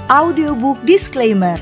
Audiobook Disclaimer.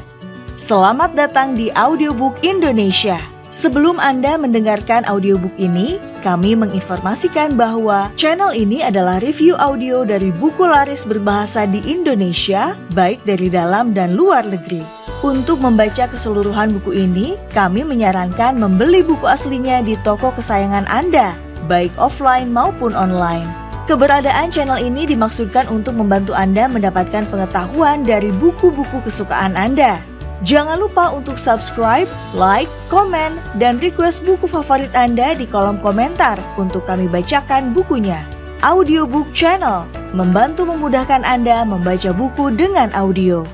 Selamat datang di Audiobook Indonesia. Sebelum Anda mendengarkan audiobook ini, kami menginformasikan bahwa channel ini adalah review audio dari buku laris berbahasa di Indonesia, baik dari dalam dan luar negeri. Untuk membaca keseluruhan buku ini, kami menyarankan membeli buku aslinya di toko kesayangan Anda, baik offline maupun online. Keberadaan channel ini dimaksudkan untuk membantu Anda mendapatkan pengetahuan dari buku-buku kesukaan Anda. Jangan lupa untuk subscribe, like, komen, dan request buku favorit Anda di kolom komentar untuk kami bacakan bukunya. Audiobook Channel, membantu memudahkan Anda membaca buku dengan audio.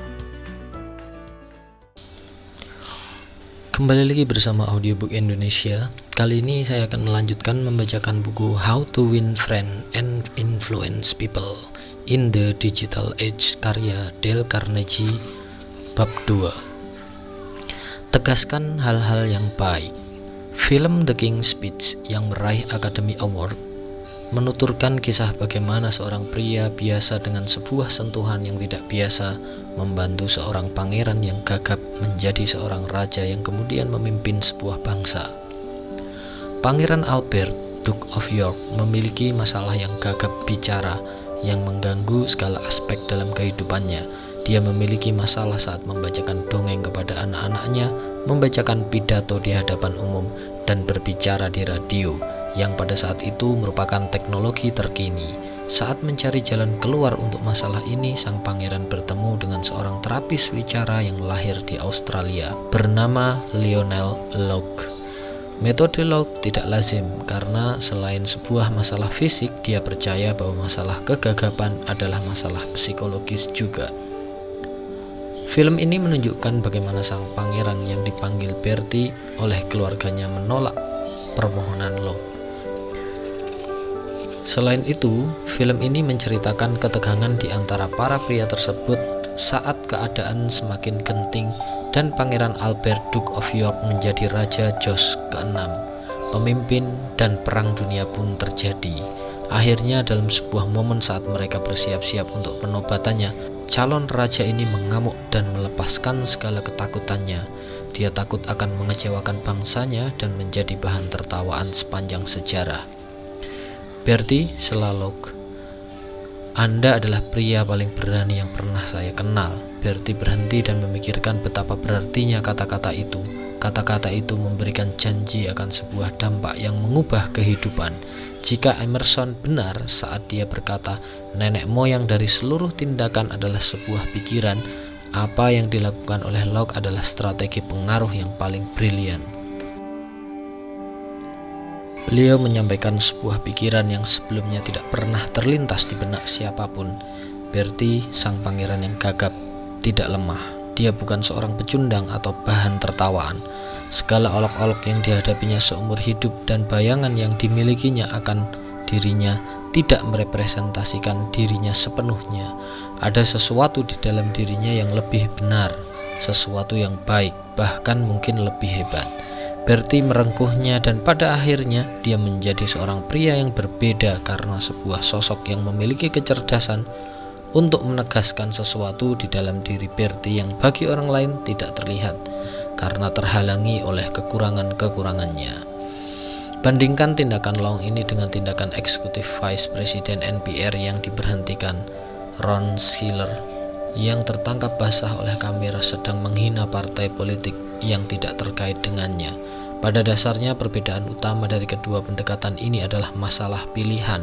Kembali lagi bersama Audiobook Indonesia. Kali ini saya akan melanjutkan membacakan buku How to Win Friends and Influence People in the Digital Age karya Dale Carnegie, bab 2. Tegaskan hal-hal yang baik. Film The King's Speech yang meraih Academy Award menuturkan kisah bagaimana seorang pria biasa dengan sebuah sentuhan yang tidak biasa membantu seorang pangeran yang gagap menjadi seorang raja yang kemudian memimpin sebuah bangsa. Pangeran Albert, Duke of York, memiliki masalah yang gagap bicara yang mengganggu segala aspek dalam kehidupannya. Dia memiliki masalah saat membacakan dongeng kepada anak-anaknya, membacakan pidato di hadapan umum, dan berbicara di radio, yang pada saat itu merupakan teknologi terkini. Saat mencari jalan keluar untuk masalah ini, sang pangeran bertemu dengan seorang terapis wicara yang lahir di Australia bernama Lionel Locke. Metode Locke tidak lazim karena selain sebuah masalah fisik, dia percaya bahwa masalah kegagapan adalah masalah psikologis juga. Film ini menunjukkan bagaimana sang pangeran yang dipanggil Bertie oleh keluarganya menolak permohonan Locke. Selain itu, film ini menceritakan ketegangan di antara para pria tersebut saat keadaan semakin genting dan Pangeran Albert, Duke of York, menjadi Raja George ke-6. Pemimpin dan Perang Dunia pun terjadi. Akhirnya dalam sebuah momen saat mereka bersiap-siap untuk penobatannya, calon raja ini mengamuk dan melepaskan segala ketakutannya. Dia takut akan mengecewakan bangsanya dan menjadi bahan tertawaan sepanjang sejarah. Bertie selalu, Anda adalah pria paling berani yang pernah saya kenal. Bertie berhenti dan memikirkan betapa berartinya kata-kata itu. Kata-kata itu memberikan janji akan sebuah dampak yang mengubah kehidupan. Jika Emerson benar saat dia berkata, nenek moyang dari seluruh tindakan adalah sebuah pikiran, apa yang dilakukan oleh Locke adalah strategi pengaruh yang paling brilian. Beliau menyampaikan sebuah pikiran yang sebelumnya tidak pernah terlintas di benak siapapun. Bertie, sang pangeran yang gagap, tidak lemah. Dia bukan seorang pecundang atau bahan tertawaan. Segala olok-olok yang dihadapinya seumur hidup dan bayangan yang dimilikinya akan dirinya tidak merepresentasikan dirinya sepenuhnya. Ada sesuatu di dalam dirinya yang lebih benar, sesuatu yang baik, bahkan mungkin lebih hebat. Bertie merengkuhnya dan pada akhirnya dia menjadi seorang pria yang berbeda karena sebuah sosok yang memiliki kecerdasan untuk menegaskan sesuatu di dalam diri Bertie yang bagi orang lain tidak terlihat karena terhalangi oleh kekurangan-kekurangannya. Bandingkan tindakan Locke ini dengan tindakan eksekutif Vice President NPR yang diberhentikan, Ron Schiller, yang tertangkap basah oleh kamera sedang menghina partai politik yang tidak terkait dengannya. Pada dasarnya perbedaan utama dari kedua pendekatan ini adalah masalah pilihan.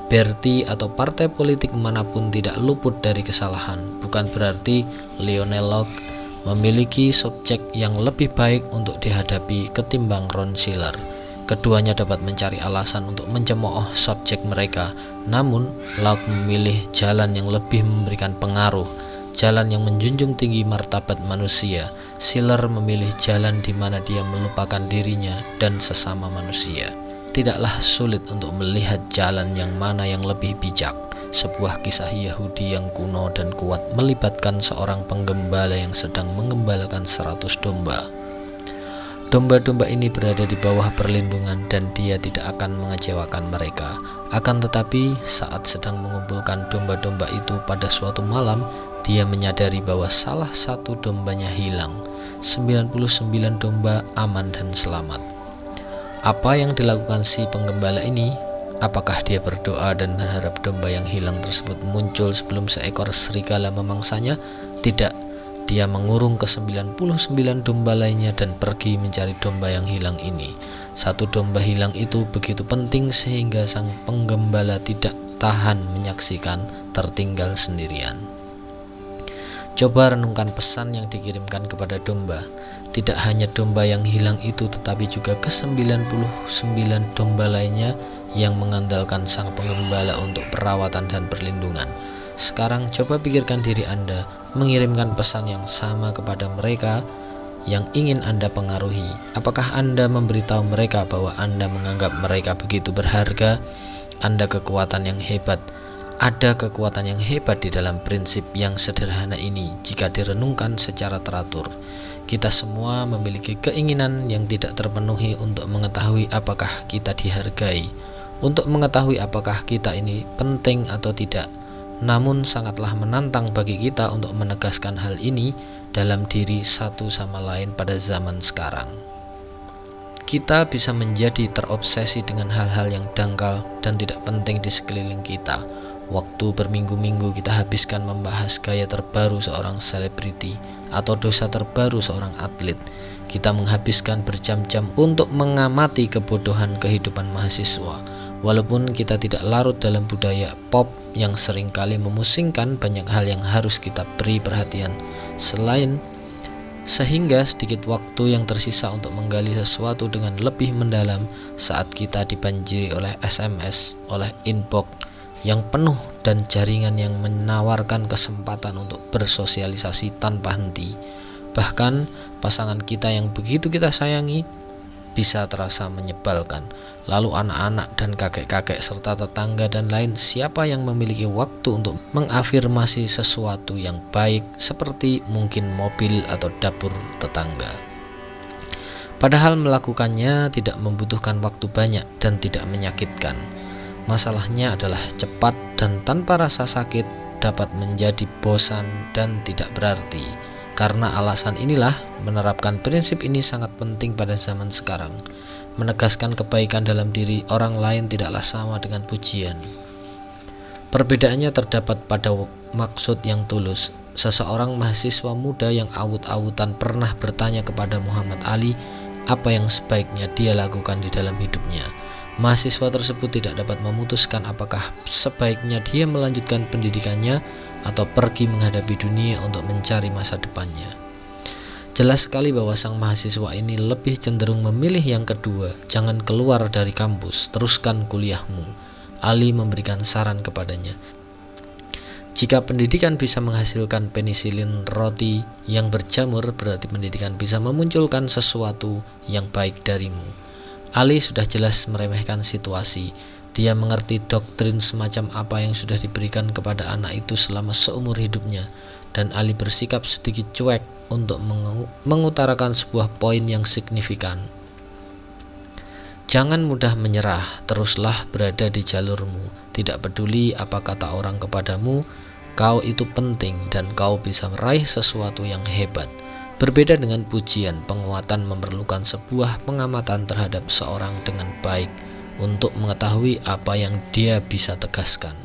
Bertie atau partai politik manapun tidak luput dari kesalahan. Bukan berarti Lionel Locke memiliki subjek yang lebih baik untuk dihadapi ketimbang Ron Schiller. Keduanya dapat mencari alasan untuk mencemooh subjek mereka, namun Locke memilih jalan yang lebih memberikan pengaruh, jalan yang menjunjung tinggi martabat manusia. Schiller memilih jalan di mana dia melupakan dirinya dan sesama manusia. Tidaklah sulit untuk melihat jalan yang mana yang lebih bijak. Sebuah kisah Yahudi yang kuno dan kuat melibatkan seorang penggembala yang sedang mengembalakan 100 domba. Domba-domba ini berada di bawah perlindungan dan dia tidak akan mengecewakan mereka. Akan tetapi saat sedang mengumpulkan domba-domba itu pada suatu malam, dia menyadari bahwa salah satu dombanya hilang. 99 domba aman dan selamat. Apa yang dilakukan si penggembala ini? Apakah dia berdoa dan berharap domba yang hilang tersebut muncul sebelum seekor serigala memangsanya? Tidak. Dia mengurung ke 99 domba lainnya dan pergi mencari domba yang hilang ini. Satu domba hilang itu begitu penting sehingga sang penggembala tidak tahan menyaksikan tertinggal sendirian. Coba renungkan pesan yang dikirimkan kepada domba. Tidak hanya domba yang hilang itu, tetapi juga ke-99 domba lainnya yang mengandalkan sang penggembala untuk perawatan dan perlindungan. Sekarang coba pikirkan diri Anda mengirimkan pesan yang sama kepada mereka yang ingin Anda pengaruhi. Apakah Anda memberitahu mereka bahwa Anda menganggap mereka begitu berharga? Anda kekuatan yang hebat. Ada kekuatan yang hebat di dalam prinsip yang sederhana ini jika direnungkan secara teratur. Kita semua memiliki keinginan yang tidak terpenuhi untuk mengetahui apakah kita dihargai, untuk mengetahui apakah kita ini penting atau tidak. Namun sangatlah menantang bagi kita untuk menegaskan hal ini dalam diri satu sama lain pada zaman sekarang. Kita bisa menjadi terobsesi dengan hal-hal yang dangkal dan tidak penting di sekeliling kita. Waktu berminggu-minggu kita habiskan membahas gaya terbaru seorang selebriti atau dosa terbaru seorang atlet. Kita menghabiskan berjam-jam untuk mengamati kebodohan kehidupan mahasiswa. Walaupun kita tidak larut dalam budaya pop yang seringkali memusingkan, banyak hal yang harus kita beri perhatian sehingga sedikit waktu yang tersisa untuk menggali sesuatu dengan lebih mendalam saat kita dibanjiri oleh SMS, oleh inbox yang penuh dan jaringan yang menawarkan kesempatan untuk bersosialisasi tanpa henti. Bahkan pasangan kita yang begitu kita sayangi bisa terasa menyebalkan. Lalu anak-anak dan kakek-kakek serta tetangga dan lain, siapa yang memiliki waktu untuk mengafirmasi sesuatu yang baik seperti mungkin mobil atau dapur tetangga. Padahal melakukannya tidak membutuhkan waktu banyak dan tidak menyakitkan. Masalahnya adalah cepat dan tanpa rasa sakit dapat menjadi bosan dan tidak berarti. Karena alasan inilah menerapkan prinsip ini sangat penting pada zaman sekarang. Menegaskan kebaikan dalam diri orang lain tidaklah sama dengan pujian. Perbedaannya terdapat pada maksud yang tulus. Seseorang mahasiswa muda yang awut-awutan pernah bertanya kepada Muhammad Ali apa yang sebaiknya dia lakukan di dalam hidupnya. Mahasiswa tersebut tidak dapat memutuskan apakah sebaiknya dia melanjutkan pendidikannya atau pergi menghadapi dunia untuk mencari masa depannya. Jelas sekali bahwa sang mahasiswa ini lebih cenderung memilih yang kedua. Jangan keluar dari kampus, teruskan kuliahmu. Ali memberikan saran kepadanya. Jika pendidikan bisa menghasilkan penisilin roti yang berjamur, berarti pendidikan bisa memunculkan sesuatu yang baik darimu. Ali sudah jelas meremehkan situasi. Dia mengerti doktrin semacam apa yang sudah diberikan kepada anak itu selama seumur hidupnya, dan Ali bersikap sedikit cuek untuk mengutarakan sebuah poin yang signifikan. Jangan mudah menyerah, teruslah berada di jalurmu. Tidak peduli apa kata orang kepadamu, kau itu penting dan kau bisa meraih sesuatu yang hebat. Berbeda dengan pujian, penguatan memerlukan sebuah pengamatan terhadap seorang dengan baik untuk mengetahui apa yang dia bisa tegaskan.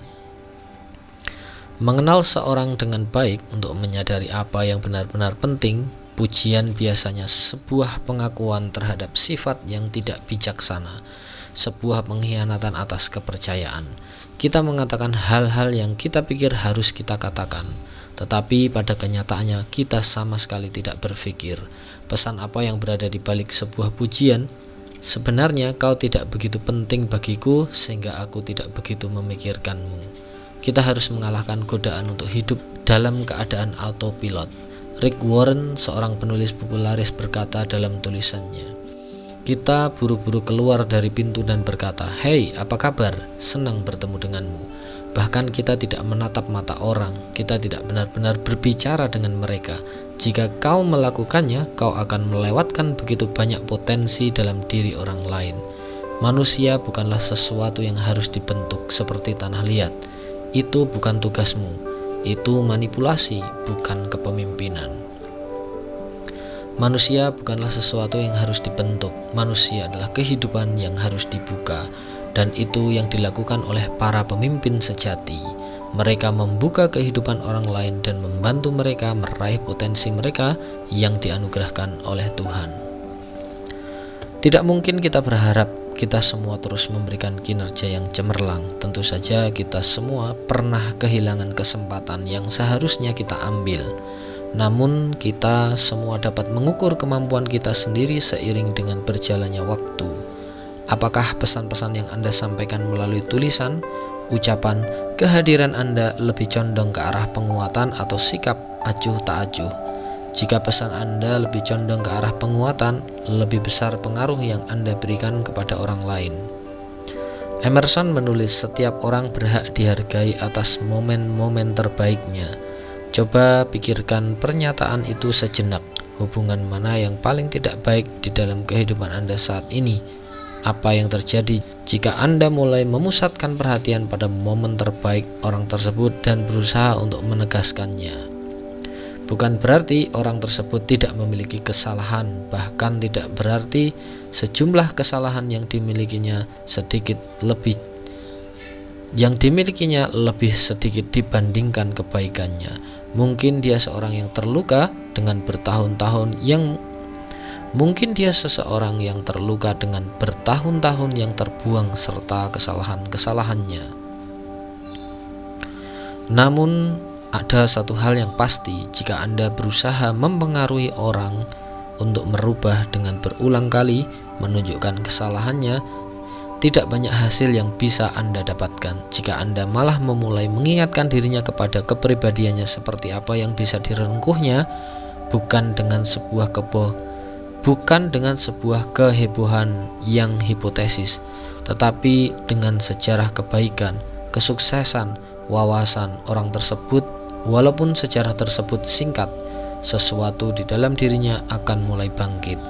Mengenal seorang dengan baik untuk menyadari apa yang benar-benar penting. Pujian biasanya sebuah pengakuan terhadap sifat yang tidak bijaksana, sebuah pengkhianatan atas kepercayaan. Kita mengatakan hal-hal yang kita pikir harus kita katakan, tetapi pada kenyataannya kita sama sekali tidak berpikir. Pesan apa yang berada di balik sebuah pujian? Sebenarnya kau tidak begitu penting bagiku sehingga aku tidak begitu memikirkanmu. Kita harus mengalahkan godaan untuk hidup dalam keadaan autopilot. Rick Warren, seorang penulis buku laris, berkata dalam tulisannya, kita buru-buru keluar dari pintu dan berkata, "Hei, apa kabar? Senang bertemu denganmu." Bahkan kita tidak menatap mata orang, kita tidak benar-benar berbicara dengan mereka. Jika kau melakukannya, kau akan melewatkan begitu banyak potensi dalam diri orang lain. Manusia bukanlah sesuatu yang harus dibentuk seperti tanah liat. Itu bukan tugasmu. Itu manipulasi, bukan kepemimpinan. Manusia bukanlah sesuatu yang harus dibentuk. Manusia adalah kehidupan yang harus dibuka, dan itu yang dilakukan oleh para pemimpin sejati. Mereka membuka kehidupan orang lain dan membantu mereka meraih potensi mereka yang dianugerahkan oleh Tuhan. Tidak mungkin kita berharap kita semua terus memberikan kinerja yang cemerlang. Tentu saja kita semua pernah kehilangan kesempatan yang seharusnya kita ambil. Namun kita semua dapat mengukur kemampuan kita sendiri seiring dengan berjalannya waktu. Apakah pesan-pesan yang Anda sampaikan melalui tulisan, ucapan, kehadiran Anda lebih condong ke arah penguatan atau sikap acuh tak acuh? Jika pesan Anda lebih condong ke arah penguatan, lebih besar pengaruh yang Anda berikan kepada orang lain. Emerson menulis, setiap orang berhak dihargai atas momen-momen terbaiknya. Coba pikirkan pernyataan itu sejenak. Hubungan mana yang paling tidak baik di dalam kehidupan Anda saat ini? Apa yang terjadi jika Anda mulai memusatkan perhatian pada momen terbaik orang tersebut dan berusaha untuk menegaskannya? Bukan berarti orang tersebut tidak memiliki kesalahan, bahkan tidak berarti sejumlah kesalahan yang dimilikinya lebih sedikit dibandingkan kebaikannya. Mungkin dia seorang yang terluka dengan bertahun-tahun yang terbuang serta kesalahan-kesalahannya. Namun ada satu hal yang pasti, jika Anda berusaha mempengaruhi orang untuk merubah dengan berulang kali menunjukkan kesalahannya, tidak banyak hasil yang bisa Anda dapatkan. Jika Anda malah memulai mengingatkan dirinya kepada kepribadiannya seperti apa yang bisa direngkuhnya, bukan dengan sebuah kehebohan yang hipotesis, tetapi dengan sejarah kebaikan, kesuksesan, wawasan orang tersebut. Walaupun sejarah tersebut singkat, sesuatu di dalam dirinya akan mulai bangkit.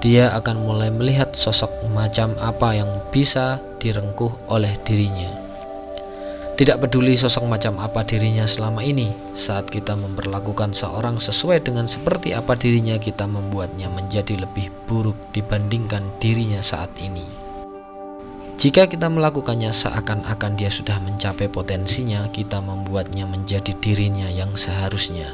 Dia akan mulai melihat sosok macam apa yang bisa direngkuh oleh dirinya. Tidak peduli sosok macam apa dirinya selama ini, saat kita memperlakukan seorang sesuai dengan seperti apa dirinya, kita membuatnya menjadi lebih buruk dibandingkan dirinya saat ini. Jika kita melakukannya seakan-akan dia sudah mencapai potensinya, kita membuatnya menjadi dirinya yang seharusnya.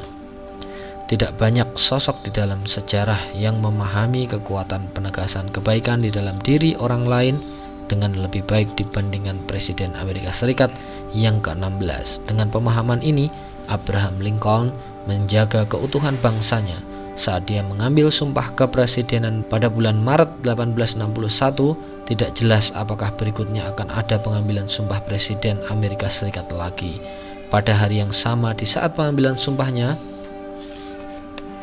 Tidak banyak sosok di dalam sejarah yang memahami kekuatan penegasan kebaikan di dalam diri orang lain dengan lebih baik dibandingkan Presiden Amerika Serikat yang ke-16. Dengan pemahaman ini, Abraham Lincoln menjaga keutuhan bangsanya saat dia mengambil sumpah kepresidenan pada bulan Maret 1861. Tidak jelas apakah berikutnya akan ada pengambilan sumpah Presiden Amerika Serikat lagi. Pada hari yang sama, di saat pengambilan sumpahnya,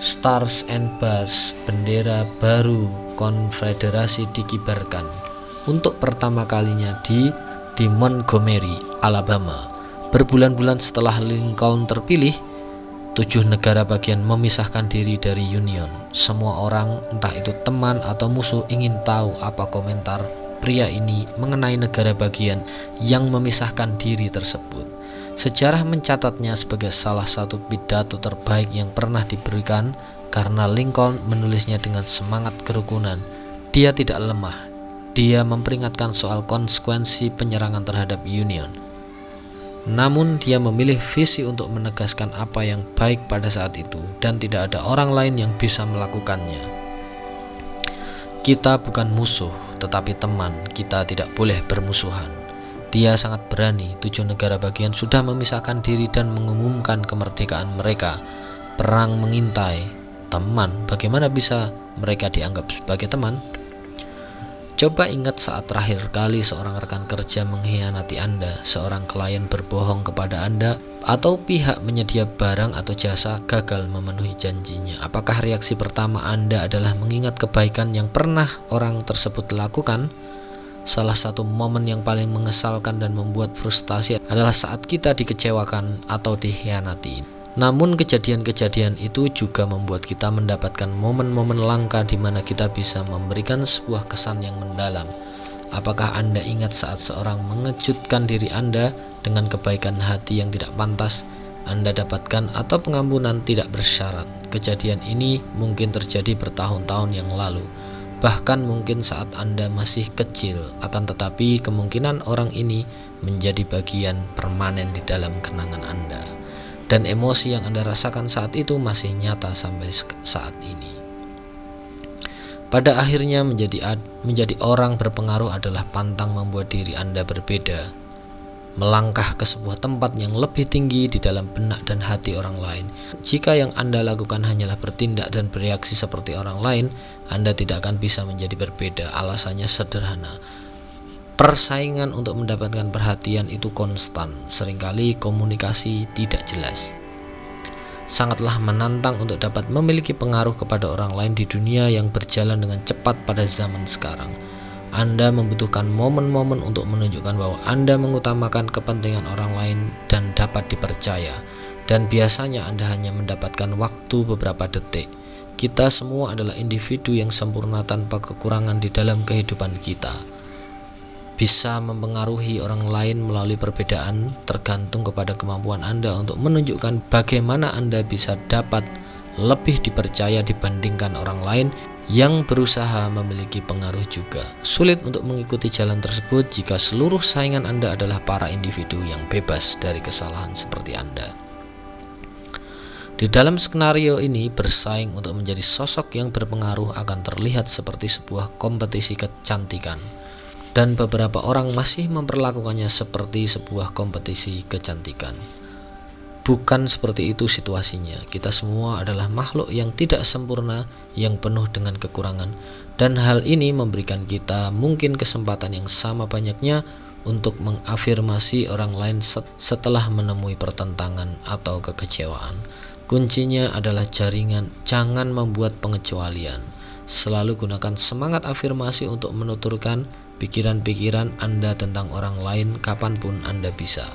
Stars and Bars, bendera baru konfederasi, dikibarkan untuk pertama kalinya di Montgomery, Alabama. Berbulan-bulan setelah Lincoln terpilih, 7 negara bagian memisahkan diri dari Union. Semua orang, entah itu teman atau musuh, ingin tahu apa komentar pria ini mengenai negara bagian yang memisahkan diri tersebut. Sejarah mencatatnya sebagai salah satu pidato terbaik yang pernah diberikan karena Lincoln menulisnya dengan semangat kerukunan. Dia tidak lemah. Dia memperingatkan soal konsekuensi penyerangan terhadap Union. Namun dia memilih visi untuk menegaskan apa yang baik pada saat itu, dan tidak ada orang lain yang bisa melakukannya. Kita bukan musuh, tetapi teman. Kita tidak boleh bermusuhan. Dia sangat berani. 7 negara bagian sudah memisahkan diri dan mengumumkan kemerdekaan mereka. Perang mengintai. Teman, bagaimana bisa mereka dianggap sebagai teman? Coba ingat saat terakhir kali seorang rekan kerja mengkhianati Anda, seorang klien berbohong kepada Anda, atau pihak menyedia barang atau jasa gagal memenuhi janjinya. Apakah reaksi pertama Anda adalah mengingat kebaikan yang pernah orang tersebut lakukan? Salah satu momen yang paling mengesalkan dan membuat frustasi adalah saat kita dikecewakan atau dikhianati. Namun kejadian-kejadian itu juga membuat kita mendapatkan momen-momen langka di mana kita bisa memberikan sebuah kesan yang mendalam. Apakah Anda ingat saat seorang mengejutkan diri Anda dengan kebaikan hati yang tidak pantas? Anda dapatkan atau pengampunan tidak bersyarat. Kejadian ini mungkin terjadi bertahun-tahun yang lalu, bahkan mungkin saat Anda masih kecil, akan tetapi kemungkinan orang ini menjadi bagian permanen di dalam kenangan Anda, dan emosi yang Anda rasakan saat itu masih nyata sampai saat ini. Pada akhirnya menjadi orang berpengaruh adalah pantang membuat diri Anda berbeda, melangkah ke sebuah tempat yang lebih tinggi di dalam benak dan hati orang lain. Jika yang Anda lakukan hanyalah bertindak dan bereaksi seperti orang lain, Anda tidak akan bisa menjadi berbeda. Alasannya sederhana. Persaingan untuk mendapatkan perhatian itu konstan. Seringkali komunikasi tidak jelas. Sangatlah menantang untuk dapat memiliki pengaruh kepada orang lain di dunia yang berjalan dengan cepat pada zaman sekarang. Anda membutuhkan momen-momen untuk menunjukkan bahwa Anda mengutamakan kepentingan orang lain dan dapat dipercaya. Dan biasanya Anda hanya mendapatkan waktu beberapa detik. Kita semua adalah individu yang sempurna tanpa kekurangan di dalam kehidupan kita. Bisa mempengaruhi orang lain melalui perbedaan tergantung kepada kemampuan Anda untuk menunjukkan bagaimana Anda bisa dapat lebih dipercaya dibandingkan orang lain yang berusaha memiliki pengaruh juga. Sulit untuk mengikuti jalan tersebut jika seluruh saingan Anda adalah para individu yang bebas dari kesalahan seperti Anda. Di dalam skenario ini, bersaing untuk menjadi sosok yang berpengaruh akan terlihat seperti sebuah kompetisi kecantikan. Dan beberapa orang masih memperlakukannya seperti sebuah kompetisi kecantikan. Bukan seperti itu situasinya. Kita semua adalah makhluk yang tidak sempurna, yang penuh dengan kekurangan. Dan hal ini memberikan kita mungkin kesempatan yang sama banyaknya untuk mengafirmasi orang lain setelah menemui pertentangan atau kekecewaan. Kuncinya adalah jaringan, jangan membuat pengecualian. Selalu gunakan semangat afirmasi untuk menuturkan pikiran-pikiran Anda tentang orang lain kapanpun Anda bisa.